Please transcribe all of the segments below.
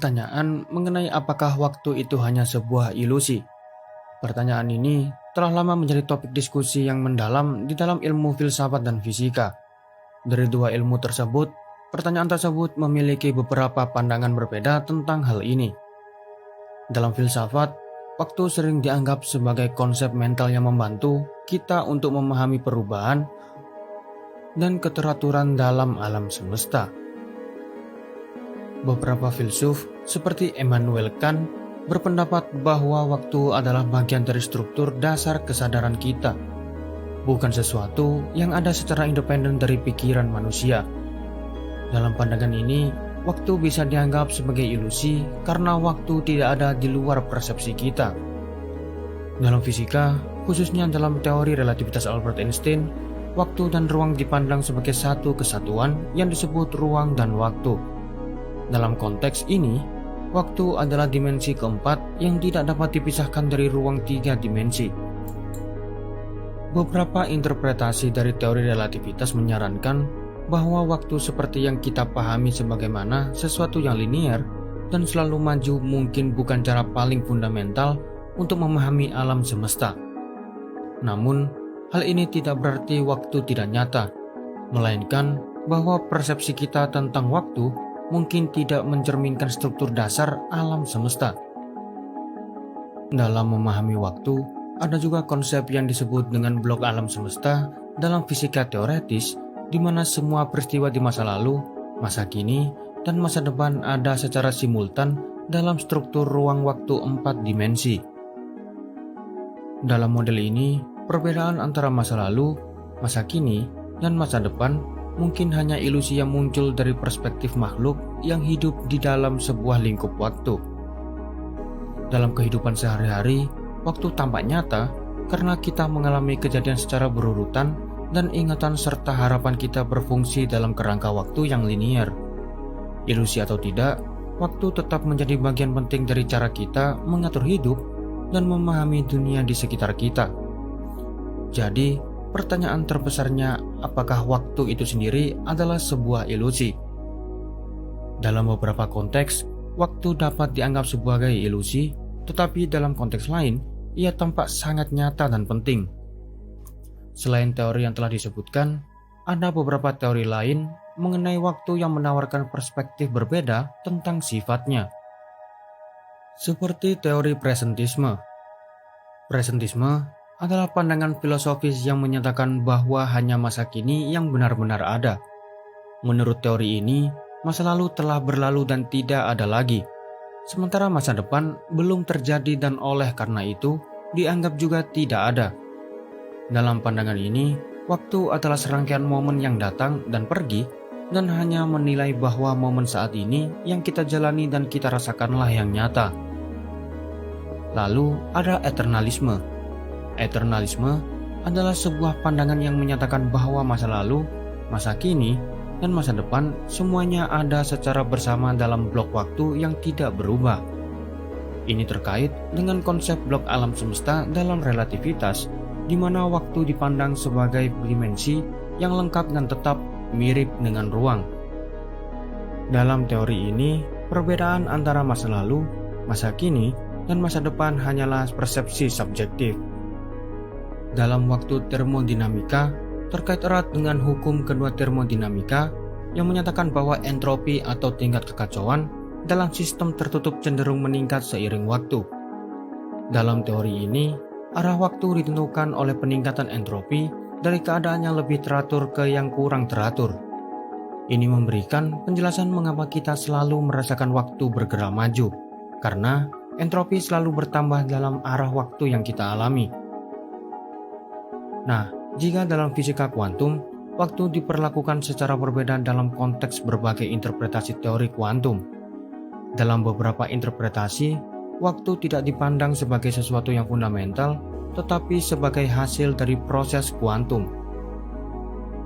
pertanyaan mengenai apakah waktu itu hanya sebuah ilusi. Pertanyaan ini telah lama menjadi topik diskusi yang mendalam di dalam ilmu filsafat dan fisika. Dari dua ilmu tersebut, pertanyaan tersebut memiliki beberapa pandangan berbeda tentang hal ini. Dalam filsafat, waktu sering dianggap sebagai konsep mental yang membantu kita untuk memahami perubahan dan keteraturan dalam alam semesta. Beberapa filsuf seperti Immanuel Kant berpendapat bahwa waktu adalah bagian dari struktur dasar kesadaran kita, bukan sesuatu yang ada secara independen dari pikiran manusia. Dalam pandangan ini, waktu bisa dianggap sebagai ilusi karena waktu tidak ada di luar persepsi kita. Dalam fisika, khususnya dalam teori relativitas Albert Einstein, waktu dan ruang dipandang sebagai satu kesatuan yang disebut ruang dan waktu. Dalam konteks ini, waktu adalah dimensi keempat yang tidak dapat dipisahkan dari ruang tiga dimensi. Beberapa interpretasi dari teori relativitas menyarankan bahwa waktu seperti yang kita pahami sebagaimana sesuatu yang linier dan selalu maju mungkin bukan cara paling fundamental untuk memahami alam semesta. Namun, hal ini tidak berarti waktu tidak nyata, melainkan bahwa persepsi kita tentang waktu mungkin tidak mencerminkan struktur dasar alam semesta. Dalam memahami waktu, ada juga konsep yang disebut dengan blok alam semesta dalam fisika teoretis, di mana semua peristiwa di masa lalu, masa kini, dan masa depan ada secara simultan dalam struktur ruang waktu 4 dimensi. Dalam model ini, perbedaan antara masa lalu, masa kini, dan masa depan mungkin hanya ilusi yang muncul dari perspektif makhluk yang hidup di dalam sebuah lingkup waktu. Dalam kehidupan sehari-hari, waktu tampak nyata karena kita mengalami kejadian secara berurutan dan ingatan serta harapan kita berfungsi dalam kerangka waktu yang linier. Ilusi atau tidak, waktu tetap menjadi bagian penting dari cara kita mengatur hidup dan memahami dunia di sekitar kita. Jadi, pertanyaan terbesarnya, apakah waktu itu sendiri adalah sebuah ilusi? Dalam beberapa konteks, waktu dapat dianggap sebagai ilusi, tetapi dalam konteks lain, ia tampak sangat nyata dan penting. Selain teori yang telah disebutkan, ada beberapa teori lain mengenai waktu yang menawarkan perspektif berbeda tentang sifatnya. Seperti teori presentisme. Presentisme adalah pandangan filosofis yang menyatakan bahwa hanya masa kini yang benar-benar ada. Menurut teori ini, masa lalu telah berlalu dan tidak ada lagi, sementara masa depan belum terjadi dan oleh karena itu dianggap juga tidak ada. Dalam pandangan ini, waktu adalah serangkaian momen yang datang dan pergi dan hanya menilai bahwa momen saat ini yang kita jalani dan kita rasakanlah yang nyata. Lalu ada eternalisme. Eternalisme adalah sebuah pandangan yang menyatakan bahwa masa lalu, masa kini, dan masa depan semuanya ada secara bersama dalam blok waktu yang tidak berubah. Ini terkait dengan konsep blok alam semesta dalam relativitas, di mana waktu dipandang sebagai dimensi yang lengkap dan tetap mirip dengan ruang. Dalam teori ini, perbedaan antara masa lalu, masa kini, dan masa depan hanyalah persepsi subjektif. Dalam waktu termodinamika, terkait erat dengan hukum kedua termodinamika yang menyatakan bahwa entropi atau tingkat kekacauan dalam sistem tertutup cenderung meningkat seiring waktu. Dalam teori ini, arah waktu ditentukan oleh peningkatan entropi dari keadaan yang lebih teratur ke yang kurang teratur. Ini memberikan penjelasan mengapa kita selalu merasakan waktu bergerak maju, karena entropi selalu bertambah dalam arah waktu yang kita alami. Nah, jika dalam fisika kuantum, waktu diperlakukan secara berbeda dalam konteks berbagai interpretasi teori kuantum. Dalam beberapa interpretasi, waktu tidak dipandang sebagai sesuatu yang fundamental, tetapi sebagai hasil dari proses kuantum.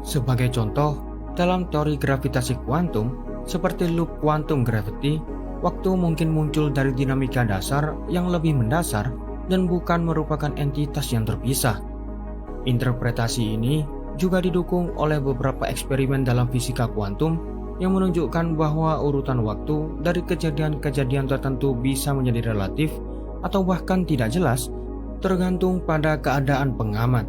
Sebagai contoh, dalam teori gravitasi kuantum, seperti loop quantum gravity, waktu mungkin muncul dari dinamika dasar yang lebih mendasar dan bukan merupakan entitas yang terpisah. Interpretasi ini juga didukung oleh beberapa eksperimen dalam fisika kuantum yang menunjukkan bahwa urutan waktu dari kejadian-kejadian tertentu bisa menjadi relatif atau bahkan tidak jelas, tergantung pada keadaan pengamat.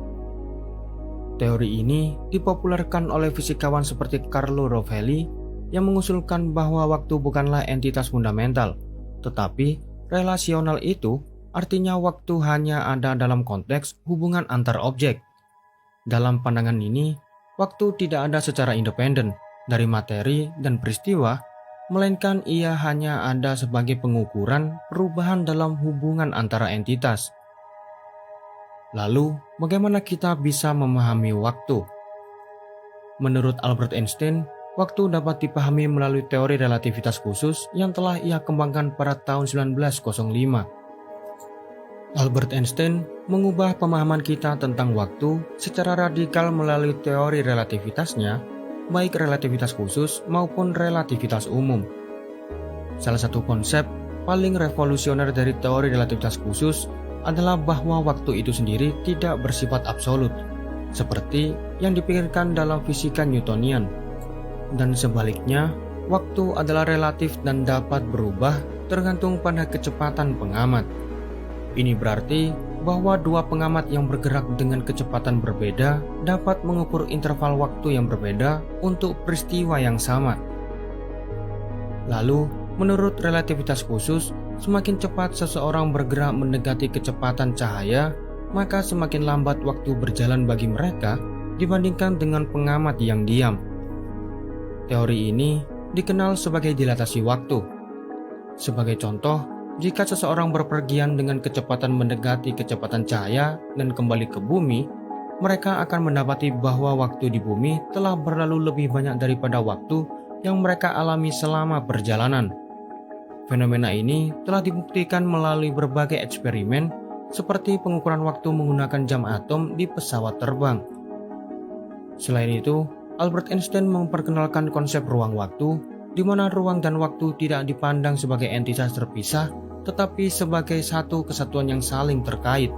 Teori ini dipopulerkan oleh fisikawan seperti Carlo Rovelli yang mengusulkan bahwa waktu bukanlah entitas fundamental, tetapi relasional. Itu artinya waktu hanya ada dalam konteks hubungan antar objek. Dalam pandangan ini, waktu tidak ada secara independen dari materi dan peristiwa, melainkan ia hanya ada sebagai pengukuran perubahan dalam hubungan antara entitas. Lalu, bagaimana kita bisa memahami waktu? Menurut Albert Einstein, waktu dapat dipahami melalui teori relativitas khusus yang telah ia kembangkan pada tahun 1905. Albert Einstein mengubah pemahaman kita tentang waktu secara radikal melalui teori relativitasnya, baik relativitas khusus maupun relativitas umum. Salah satu konsep paling revolusioner dari teori relativitas khusus adalah bahwa waktu itu sendiri tidak bersifat absolut, seperti yang dipikirkan dalam fisika Newtonian. Dan sebaliknya, waktu adalah relatif dan dapat berubah tergantung pada kecepatan pengamat. Ini berarti bahwa dua pengamat yang bergerak dengan kecepatan berbeda dapat mengukur interval waktu yang berbeda untuk peristiwa yang sama. Lalu, menurut relativitas khusus, semakin cepat seseorang bergerak mendekati kecepatan cahaya, maka semakin lambat waktu berjalan bagi mereka dibandingkan dengan pengamat yang diam. Teori ini dikenal sebagai dilatasi waktu. Sebagai contoh, jika seseorang berpergian dengan kecepatan mendekati kecepatan cahaya dan kembali ke bumi, mereka akan mendapati bahwa waktu di bumi telah berlalu lebih banyak daripada waktu yang mereka alami selama perjalanan. Fenomena ini telah dibuktikan melalui berbagai eksperimen, seperti pengukuran waktu menggunakan jam atom di pesawat terbang. Selain itu, Albert Einstein memperkenalkan konsep ruang waktu, di mana ruang dan waktu tidak dipandang sebagai entitas terpisah, tetapi sebagai satu kesatuan yang saling terkait.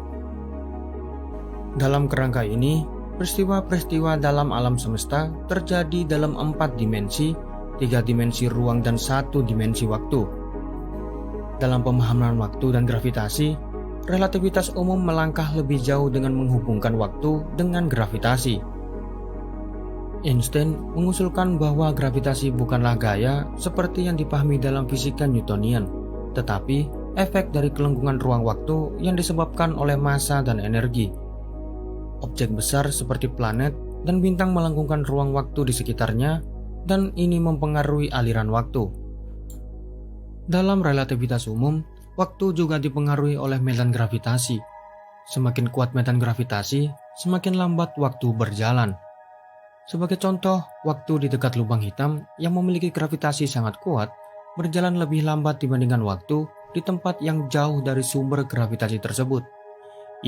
Dalam kerangka ini, peristiwa-peristiwa dalam alam semesta terjadi dalam 4 dimensi, 3 dimensi ruang dan 1 dimensi waktu. Dalam pemahaman waktu dan gravitasi, relativitas umum melangkah lebih jauh dengan menghubungkan waktu dengan gravitasi. Einstein mengusulkan bahwa gravitasi bukanlah gaya seperti yang dipahami dalam fisika Newtonian, tetapi efek dari kelengkungan ruang waktu yang disebabkan oleh massa dan energi. Objek besar seperti planet dan bintang melengkungkan ruang waktu di sekitarnya, dan ini mempengaruhi aliran waktu. Dalam relativitas umum, waktu juga dipengaruhi oleh medan gravitasi. Semakin kuat medan gravitasi, semakin lambat waktu berjalan. Sebagai contoh, waktu di dekat lubang hitam yang memiliki gravitasi sangat kuat berjalan lebih lambat dibandingkan waktu di tempat yang jauh dari sumber gravitasi tersebut.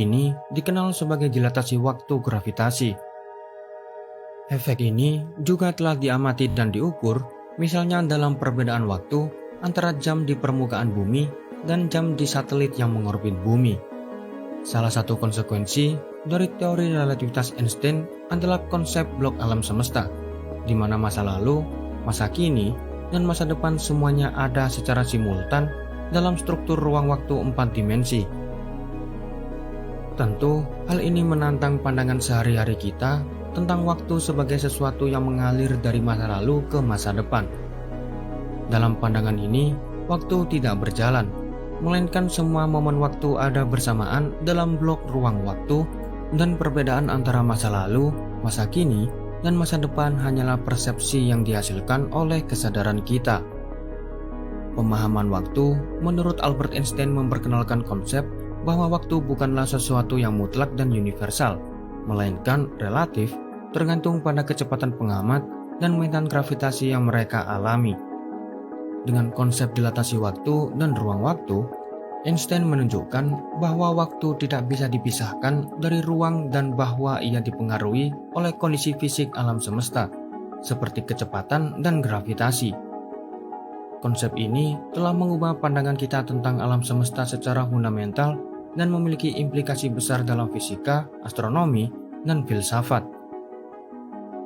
Ini dikenal sebagai dilatasi waktu gravitasi. Efek ini juga telah diamati dan diukur, misalnya dalam perbedaan waktu antara jam di permukaan bumi dan jam di satelit yang mengorbit bumi. Salah satu konsekuensi dari teori relativitas Einstein adalah konsep blok alam semesta, di mana masa lalu, masa kini, dan masa depan semuanya ada secara simultan dalam struktur ruang waktu 4 dimensi. Tentu, hal ini menantang pandangan sehari-hari kita tentang waktu sebagai sesuatu yang mengalir dari masa lalu ke masa depan. Dalam pandangan ini, waktu tidak berjalan, melainkan semua momen waktu ada bersamaan dalam blok ruang waktu, dan perbedaan antara masa lalu, masa kini, dan masa depan hanyalah persepsi yang dihasilkan oleh kesadaran kita. Pemahaman waktu menurut Albert Einstein memperkenalkan konsep bahwa waktu bukanlah sesuatu yang mutlak dan universal, melainkan relatif, tergantung pada kecepatan pengamat dan medan gravitasi yang mereka alami. Dengan konsep dilatasi waktu dan ruang waktu, Einstein menunjukkan bahwa waktu tidak bisa dipisahkan dari ruang dan bahwa ia dipengaruhi oleh kondisi fisik alam semesta, seperti kecepatan dan gravitasi. Konsep ini telah mengubah pandangan kita tentang alam semesta secara fundamental dan memiliki implikasi besar dalam fisika, astronomi, dan filsafat.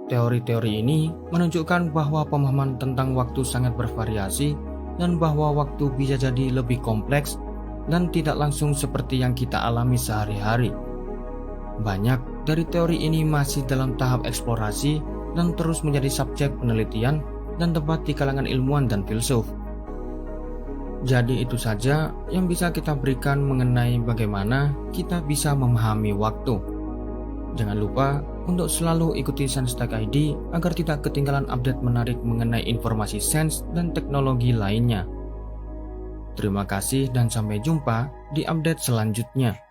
Teori-teori ini menunjukkan bahwa pemahaman tentang waktu sangat bervariasi dan bahwa waktu bisa jadi lebih kompleks dan tidak langsung seperti yang kita alami sehari-hari. Banyak dari teori ini masih dalam tahap eksplorasi dan terus menjadi subjek penelitian dan debat di kalangan ilmuwan dan filsuf. Jadi itu saja yang bisa kita berikan mengenai bagaimana kita bisa memahami waktu. Jangan lupa untuk selalu ikuti Sains Tech ID agar tidak ketinggalan update menarik mengenai informasi sains dan teknologi lainnya. Terima kasih dan sampai jumpa di update selanjutnya.